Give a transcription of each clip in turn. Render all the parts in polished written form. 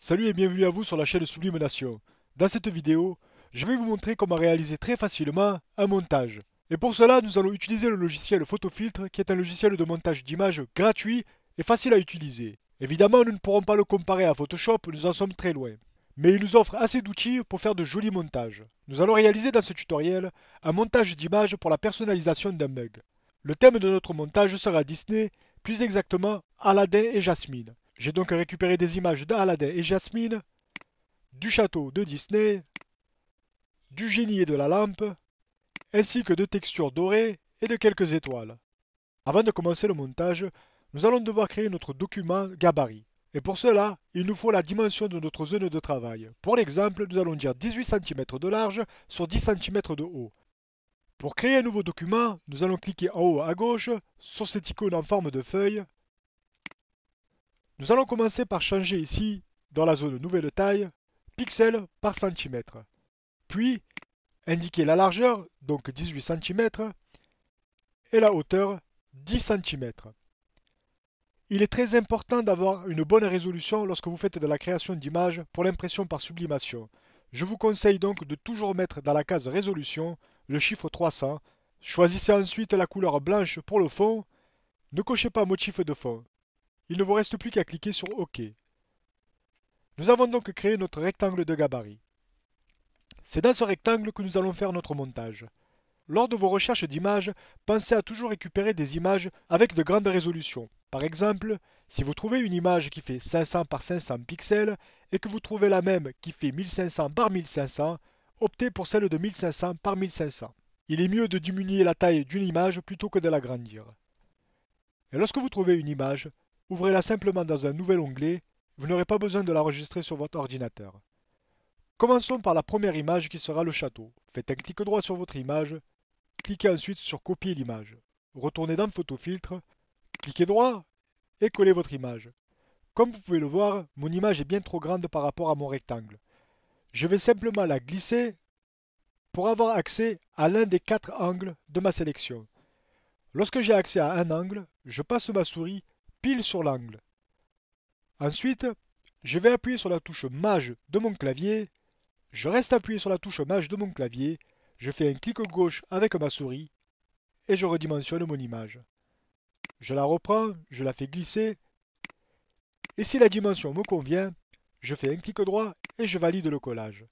Salut et bienvenue à vous sur la chaîne Sublime Nation. Dans cette vidéo, je vais vous montrer comment réaliser très facilement un montage. Et pour cela, nous allons utiliser le logiciel Photofiltre qui est un logiciel de montage d'images gratuit et facile à utiliser. Évidemment, nous ne pourrons pas le comparer à Photoshop, nous en sommes très loin. Mais il nous offre assez d'outils pour faire de jolis montages. Nous allons réaliser dans ce tutoriel un montage d'images pour la personnalisation d'un mug. Le thème de notre montage sera Disney, plus exactement Aladdin et Jasmine. J'ai donc récupéré des images d'Aladin et Jasmine, du château de Disney, du génie et de la lampe, ainsi que de textures dorées et de quelques étoiles. Avant de commencer le montage, nous allons devoir créer notre document gabarit. Et pour cela, il nous faut la dimension de notre zone de travail. Pour l'exemple, nous allons dire 18 cm de large sur 10 cm de haut. Pour créer un nouveau document, nous allons cliquer en haut à gauche sur cette icône en forme de feuille. Nous allons commencer par changer ici, dans la zone nouvelle taille, pixels par centimètre. Puis, indiquer la largeur, donc 18 cm, et la hauteur, 10 cm. Il est très important d'avoir une bonne résolution lorsque vous faites de la création d'images pour l'impression par sublimation. Je vous conseille donc de toujours mettre dans la case résolution le chiffre 300. Choisissez ensuite la couleur blanche pour le fond. Ne cochez pas motif de fond. Il ne vous reste plus qu'à cliquer sur OK. Nous avons donc créé notre rectangle de gabarit. C'est dans ce rectangle que nous allons faire notre montage. Lors de vos recherches d'images, pensez à toujours récupérer des images avec de grandes résolutions. Par exemple, si vous trouvez une image qui fait 500 par 500 pixels et que vous trouvez la même qui fait 1500 par 1500, optez pour celle de 1500 par 1500. Il est mieux de diminuer la taille d'une image plutôt que de l'agrandir. Et lorsque vous trouvez une image, ouvrez-la simplement dans un nouvel onglet, vous n'aurez pas besoin de l'enregistrer sur votre ordinateur. Commençons par la première image qui sera le château. Faites un clic droit sur votre image, cliquez ensuite sur copier l'image. Retournez dans Photofiltre, cliquez droit et collez votre image. Comme vous pouvez le voir, mon image est bien trop grande par rapport à mon rectangle. Je vais simplement la glisser pour avoir accès à l'un des 4 angles de ma sélection. Lorsque j'ai accès à un angle, je passe ma souris pile sur l'angle. Ensuite, je vais appuyer sur la touche Maj de mon clavier. Je reste appuyé sur la touche Maj de mon clavier, je fais un clic gauche avec ma souris et je redimensionne mon image. Je la reprends, je la fais glisser et si la dimension me convient, je fais un clic droit et je valide le collage.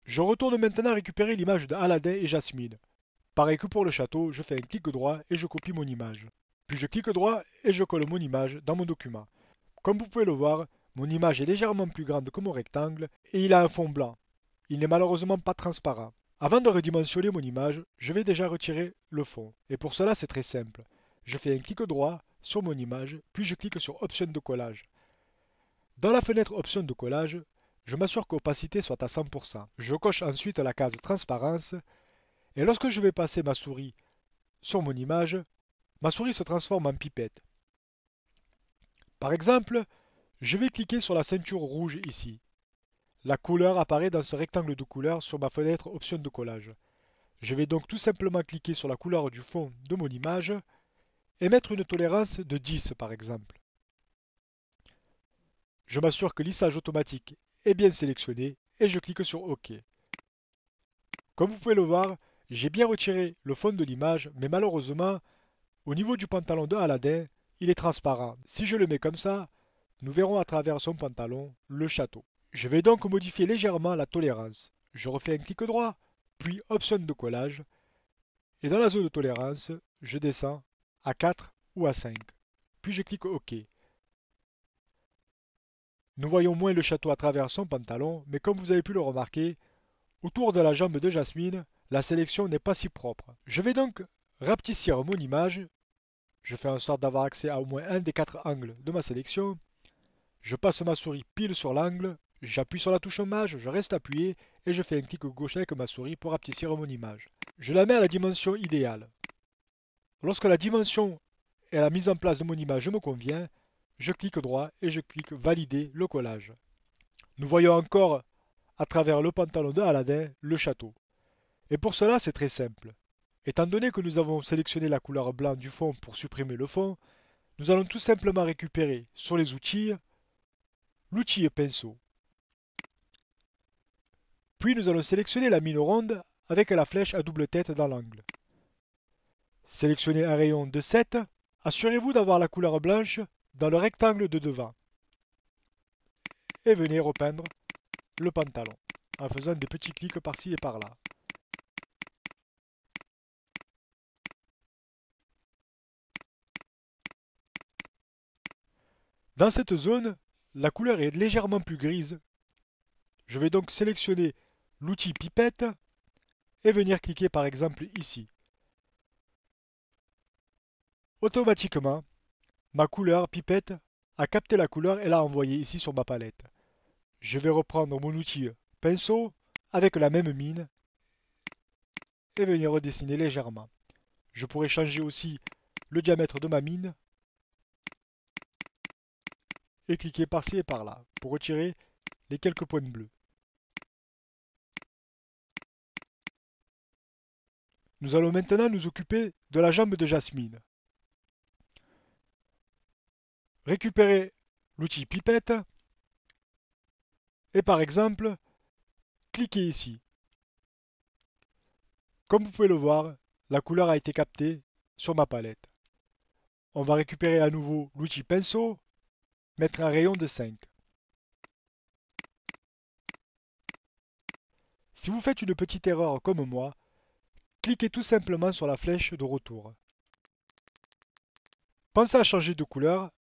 Je retourne maintenant récupérer l'image de Aladdin et Jasmine. Pareil que pour le château, je fais un clic droit et je copie mon image. Puis je clique droit et je colle mon image dans mon document. Comme vous pouvez le voir, mon image est légèrement plus grande que mon rectangle et il a un fond blanc. Il n'est malheureusement pas transparent. Avant de redimensionner mon image, je vais déjà retirer le fond. Et pour cela, c'est très simple. Je fais un clic droit sur mon image, puis je clique sur Options de collage. Dans la fenêtre Options de collage, je m'assure qu'opacité soit à 100%. Je coche ensuite la case Transparence, et lorsque je vais passer ma souris sur mon image, ma souris se transforme en pipette. Par exemple, je vais cliquer sur la ceinture rouge ici. La couleur apparaît dans ce rectangle de couleur sur ma fenêtre Options de collage. Je vais donc tout simplement cliquer sur la couleur du fond de mon image et mettre une tolérance de 10 par exemple. Je m'assure que lissage automatique est bien sélectionné et je clique sur OK. Comme vous pouvez le voir, j'ai bien retiré le fond de l'image, mais malheureusement, au niveau du pantalon de Aladdin, il est transparent. Si je le mets comme ça, nous verrons à travers son pantalon le château. Je vais donc modifier légèrement la tolérance. Je refais un clic droit, puis option de collage, et dans la zone de tolérance, je descends à 4 ou à 5. Puis je clique OK. Nous voyons moins le château à travers son pantalon, mais comme vous avez pu le remarquer, autour de la jambe de Jasmine, la sélection n'est pas si propre. Je vais donc rapetissir mon image. Je fais en sorte d'avoir accès à au moins un des 4 angles de ma sélection. Je passe ma souris pile sur l'angle, j'appuie sur la touche Maj, je reste appuyé et je fais un clic gauche avec ma souris pour rapetissir mon image. Je la mets à la dimension idéale. Lorsque la dimension et la mise en place de mon image me convient, je clique droit et je clique valider le collage. Nous voyons encore à travers le pantalon de Aladdin le château. Et pour cela c'est très simple. Étant donné que nous avons sélectionné la couleur blanc du fond pour supprimer le fond, nous allons tout simplement récupérer sur les outils l'outil pinceau. Puis nous allons sélectionner la mine ronde avec la flèche à double tête dans l'angle. Sélectionnez un rayon de 7. Assurez-vous d'avoir la couleur blanche dans le rectangle de devant. Et venez repeindre le pantalon en faisant des petits clics par-ci et par-là. Dans cette zone, la couleur est légèrement plus grise. Je vais donc sélectionner l'outil pipette et venir cliquer par exemple ici. Automatiquement, ma couleur pipette a capté la couleur et l'a envoyée ici sur ma palette. Je vais reprendre mon outil pinceau avec la même mine et venir redessiner légèrement. Je pourrais changer aussi le diamètre de ma mine et cliquer par-ci et par-là pour retirer les quelques points bleus. Nous allons maintenant nous occuper de la jambe de Jasmine. Récupérez l'outil pipette et par exemple, cliquez ici. Comme vous pouvez le voir, la couleur a été captée sur ma palette. On va récupérer à nouveau l'outil pinceau, mettre un rayon de 5. Si vous faites une petite erreur comme moi, cliquez tout simplement sur la flèche de retour. Pensez à changer de couleur,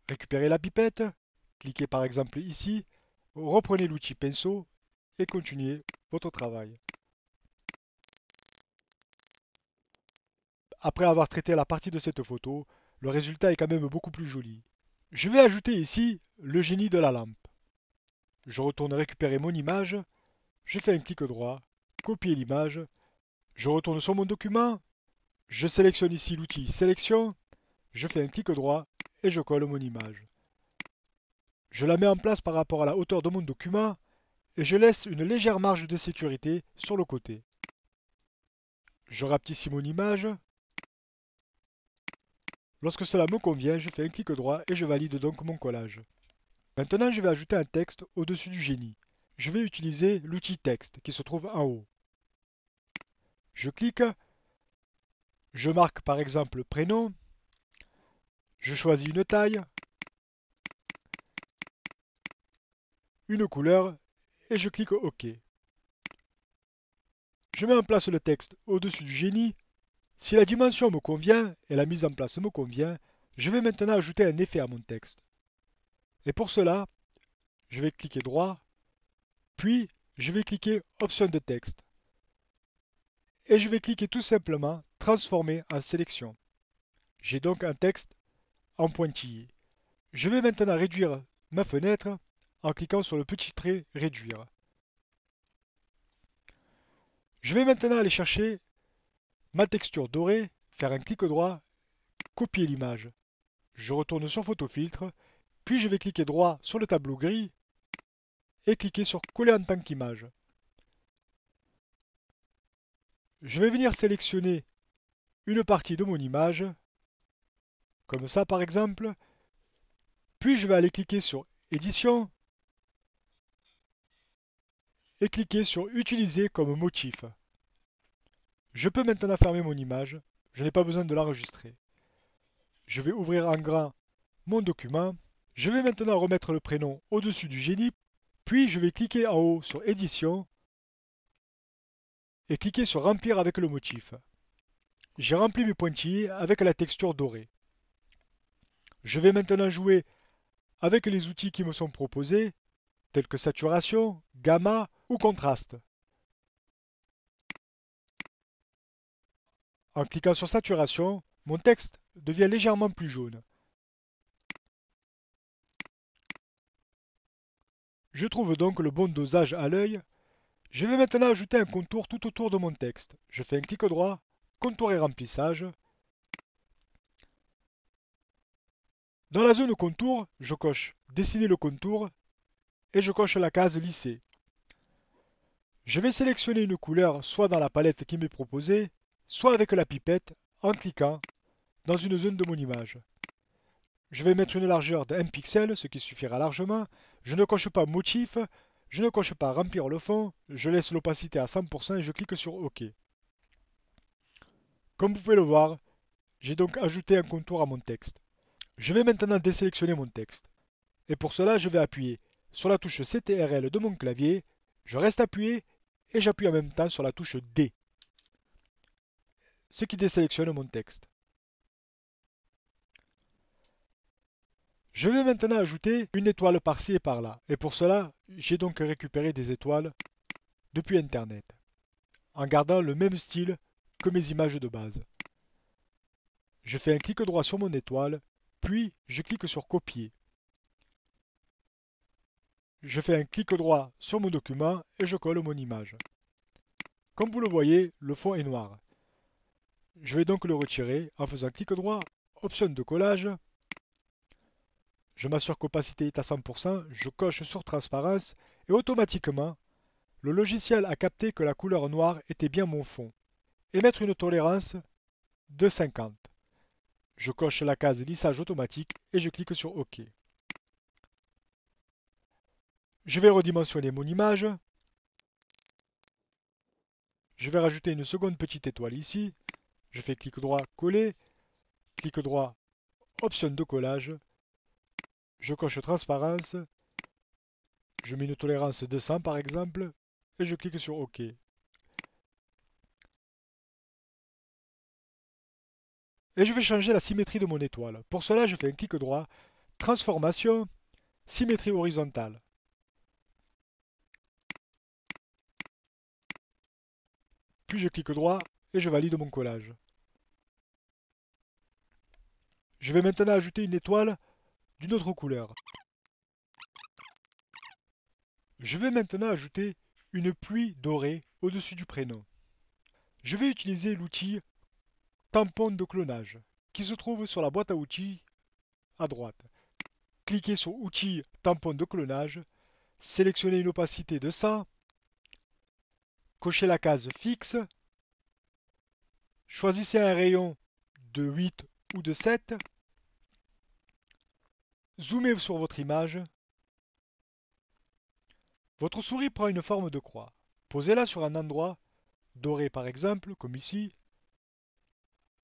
récupérez la pipette, cliquez par exemple ici, reprenez l'outil pinceau et continuez votre travail. Après avoir traité la partie de cette photo, le résultat est quand même beaucoup plus joli. Je vais ajouter ici le génie de la lampe. Je retourne récupérer mon image, je fais un clic droit, copier l'image, je retourne sur mon document, je sélectionne ici l'outil sélection, je fais un clic droit et je colle mon image. Je la mets en place par rapport à la hauteur de mon document et je laisse une légère marge de sécurité sur le côté. Je rapetissis mon image. Lorsque cela me convient, je fais un clic droit et je valide donc mon collage. Maintenant, je vais ajouter un texte au-dessus du génie. Je vais utiliser l'outil texte qui se trouve en haut. Je clique, je marque par exemple prénom, je choisis une taille, une couleur et je clique OK. Je mets en place le texte au-dessus du génie. Si la dimension me convient et la mise en place me convient, je vais maintenant ajouter un effet à mon texte. Et pour cela, je vais cliquer droit, puis je vais cliquer Option de texte. Et je vais cliquer tout simplement Transformer en sélection. J'ai donc un texte en pointillé. Je vais maintenant réduire ma fenêtre en cliquant sur le petit trait Réduire. Je vais maintenant aller chercher ma texture dorée, faire un clic droit, copier l'image. Je retourne sur Photofiltre, puis je vais cliquer droit sur le tableau gris et cliquer sur Coller en tant qu'image. Je vais venir sélectionner une partie de mon image, comme ça par exemple, puis je vais aller cliquer sur Édition et cliquer sur Utiliser comme motif. Je peux maintenant fermer mon image, je n'ai pas besoin de l'enregistrer. Je vais ouvrir en grand mon document, je vais maintenant remettre le prénom au-dessus du génie, puis je vais cliquer en haut sur Édition et cliquer sur Remplir avec le motif. J'ai rempli mes pointillés avec la texture dorée. Je vais maintenant jouer avec les outils qui me sont proposés, tels que saturation, gamma ou contraste. En cliquant sur saturation, mon texte devient légèrement plus jaune. Je trouve donc le bon dosage à l'œil. Je vais maintenant ajouter un contour tout autour de mon texte. Je fais un clic droit, contour et remplissage. Dans la zone contour, je coche Dessiner le contour et je coche la case Lisser. Je vais sélectionner une couleur soit dans la palette qui m'est proposée, soit avec la pipette en cliquant dans une zone de mon image. Je vais mettre une largeur de 1 pixel, ce qui suffira largement. Je ne coche pas motif, je ne coche pas remplir le fond, je laisse l'opacité à 100% et je clique sur OK. Comme vous pouvez le voir, j'ai donc ajouté un contour à mon texte. Je vais maintenant désélectionner mon texte. Et pour cela, je vais appuyer sur la touche CTRL de mon clavier, je reste appuyé et j'appuie en même temps sur la touche D, ce qui désélectionne mon texte. Je vais maintenant ajouter une étoile par-ci et par-là. Et pour cela, j'ai donc récupéré des étoiles depuis Internet, en gardant le même style que mes images de base. Je fais un clic droit sur mon étoile, puis je clique sur copier. Je fais un clic droit sur mon document et je colle mon image. Comme vous le voyez, le fond est noir. Je vais donc le retirer en faisant clic droit, option de collage. Je m'assure qu'opacité est à 100%, je coche sur transparence et automatiquement, le logiciel a capté que la couleur noire était bien mon fond et mettre une tolérance de 50. Je coche la case lissage automatique et je clique sur OK. Je vais redimensionner mon image. Je vais rajouter une seconde petite étoile ici. Je fais clic droit, coller, clic droit, option de collage. Je coche transparence. Je mets une tolérance de 100 par exemple et je clique sur OK. Et je vais changer la symétrie de mon étoile. Pour cela, je fais un clic droit, transformation, symétrie horizontale. Puis je clique droit et je valide mon collage. Je vais maintenant ajouter une étoile d'une autre couleur. Je vais maintenant ajouter une pluie dorée au-dessus du prénom. Je vais utiliser l'outil tampon de clonage qui se trouve sur la boîte à outils à droite. Cliquez sur outils tampon de clonage, sélectionnez une opacité de 100, cochez la case fixe, choisissez un rayon de 8 ou de 7, zoomez sur votre image. Votre souris prend une forme de croix. Posez-la sur un endroit doré par exemple, comme ici.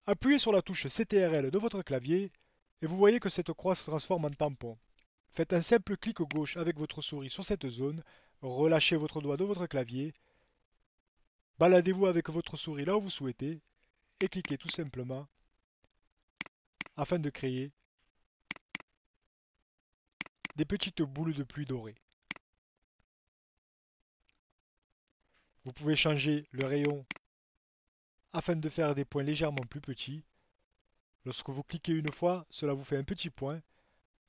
Appuyez sur la touche CTRL de votre clavier et vous voyez que cette croix se transforme en tampon. Faites un simple clic gauche avec votre souris sur cette zone, relâchez votre doigt de votre clavier, baladez-vous avec votre souris là où vous souhaitez et cliquez tout simplement afin de créer des petites boules de pluie dorées. Vous pouvez changer le rayon afin de faire des points légèrement plus petits. Lorsque vous cliquez une fois, cela vous fait un petit point.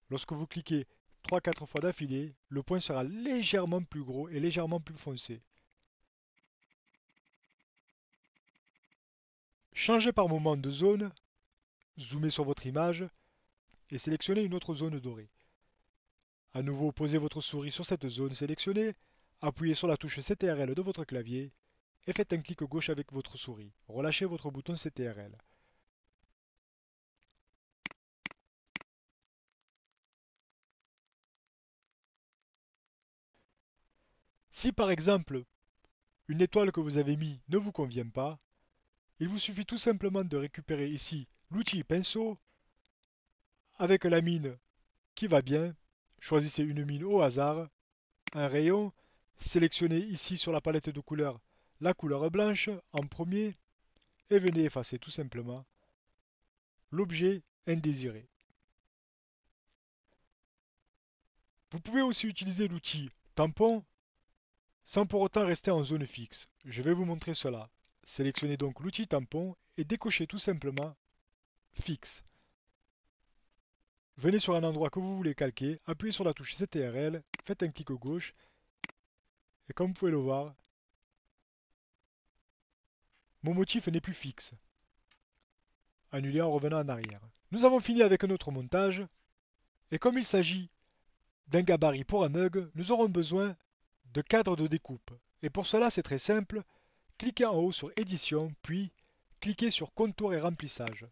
Lorsque vous cliquez 3-4 fois d'affilée, le point sera légèrement plus gros et légèrement plus foncé. Changez par moment de zone, zoomez sur votre image et sélectionnez une autre zone dorée. À nouveau, posez votre souris sur cette zone sélectionnée, appuyez sur la touche CTRL de votre clavier et faites un clic gauche avec votre souris. Relâchez votre bouton CTRL. Si par exemple, une étoile que vous avez mise ne vous convient pas, il vous suffit tout simplement de récupérer ici l'outil pinceau avec la mine qui va bien. Choisissez une mine au hasard, un rayon, sélectionnez ici sur la palette de couleurs la couleur blanche en premier et venez effacer tout simplement l'objet indésiré. Vous pouvez aussi utiliser l'outil tampon sans pour autant rester en zone fixe. Je vais vous montrer cela. Sélectionnez donc l'outil tampon et décochez tout simplement fixe. Venez sur un endroit que vous voulez calquer, appuyez sur la touche CTRL, faites un clic gauche et comme vous pouvez le voir, mon motif n'est plus fixe. Annulez en revenant en arrière. Nous avons fini avec notre montage et comme il s'agit d'un gabarit pour un mug, nous aurons besoin de cadres de découpe. Et pour cela, c'est très simple. Cliquez en haut sur Édition, puis cliquez sur Contour et remplissage.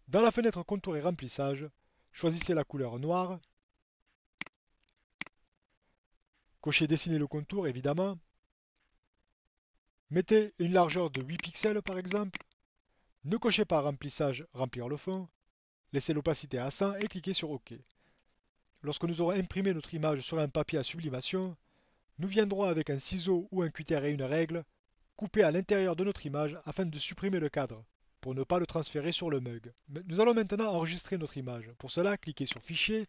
Dans la fenêtre Contour et remplissage, Choisissez la couleur noire. Cochez dessiner le contour évidemment. Mettez une largeur de 8 pixels par exemple. Ne cochez pas remplissage, remplir le fond. Laissez l'opacité à 100 et cliquez sur OK. Lorsque nous aurons imprimé notre image sur un papier à sublimation, nous viendrons avec un ciseau ou un cutter et une règle couper à l'intérieur de notre image afin de supprimer le cadre, pour ne pas le transférer sur le mug. Nous allons maintenant enregistrer notre image. Pour cela, cliquez sur Fichier,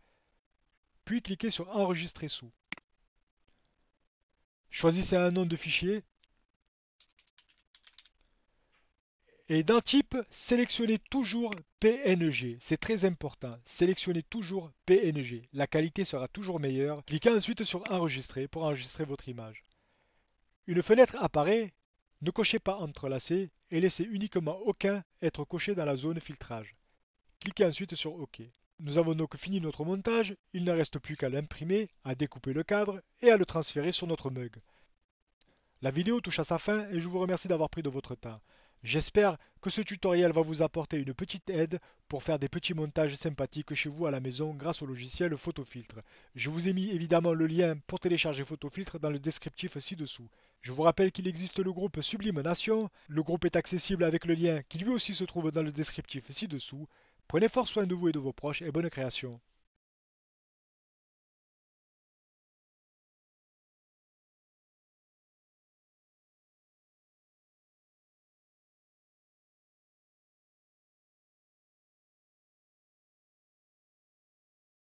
puis cliquez sur Enregistrer sous. Choisissez un nom de fichier et dans Type, sélectionnez toujours PNG. C'est très important. Sélectionnez toujours PNG. La qualité sera toujours meilleure. Cliquez ensuite sur Enregistrer pour enregistrer votre image. Une fenêtre apparaît. Ne cochez pas entrelacé et laissez uniquement aucun être coché dans la zone filtrage. Cliquez ensuite sur OK. Nous avons donc fini notre montage, il ne reste plus qu'à l'imprimer, à découper le cadre et à le transférer sur notre mug. La vidéo touche à sa fin et je vous remercie d'avoir pris de votre temps. J'espère que ce tutoriel va vous apporter une petite aide pour faire des petits montages sympathiques chez vous à la maison grâce au logiciel Photofiltre. Je vous ai mis évidemment le lien pour télécharger Photofiltre dans le descriptif ci-dessous. Je vous rappelle qu'il existe le groupe Sublime Nation. Le groupe est accessible avec le lien qui lui aussi se trouve dans le descriptif ci-dessous. Prenez fort soin de vous et de vos proches et bonne création.